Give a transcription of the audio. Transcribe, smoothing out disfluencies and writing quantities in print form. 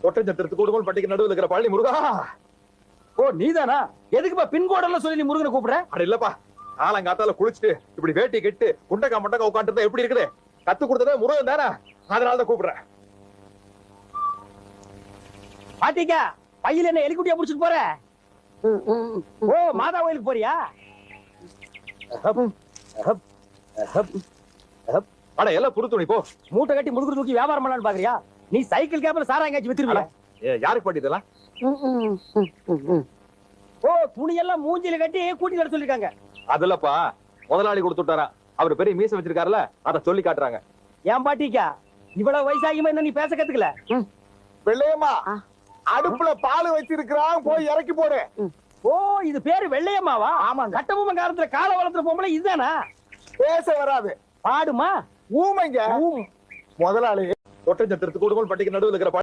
ஒட்டஞ்சத்திரத்து கூடுமல் பட்டிக்கு நடுவில் இருக்கிற பழனி முருகா. ஓ நீதானா? எதுக்குப்பா பின்கோடெல்லாம் சொல்லி நீ முருகனை கூப்பிடுற? அட இல்லப்பா, காலங்காத்தால குளிச்சுட்டு இப்படி வேட்டி கெட்டு குண்டக்கா மண்டக்கா உட்காந்துருந்தா எப்படி இருக்குது? கத்து கொடுத்ததே முருகன் தானே, அதனாலதான் கூப்பிடுறேன். பாத்திக்கா பையில என்ன எலிக்குட்டியா புடிச்சிட்டு போற? ஓ மாதா கோயிலுக்கு போறியா? அட எல்லாம் புது துணி போ. மூட்டை கட்டி முதுகு தூக்கி வியாபாரம் பண்ணலான்னு பாக்குறியா? நீ சைக்கிள் கேப்ல சாரா எங்கேயாச்சும் வித்துருவியா? யாருக்கு பாட்டி இதெல்லாம்? ஓ துணியெல்லாம் மூஞ்சில கட்டி கூட்டிட்டு வர சொல்லிருக்காங்க. அதுலப்பா முதலாளி கொடுத்துட்டாரா, அவர் பெரிய மீசை வச்சிருக்காருல, அத சொல்லி காட்டுறாங்க. ஏன் பாட்டிக்கா இவ்வளவு வயசாகியுமா என்ன நீ பேச கத்துக்கல? வெள்ளையம்மா அடுப்புல பால் வச்சிருக்கான், போய் இறக்கி போடு. ஓ இது பேரு வெள்ளையம்மாவா? ஆமா. கட்டபொம்மன் காலத்துல கால வளர்த்துற பொம்பளை இதுதானா? பேச வராது, பாடுமா? ஊமைங்க. முதலாளி ஒட்டஞ்சத்திரத்து கூடுமல் பட்டிக்கு நடுவில் இருக்கிற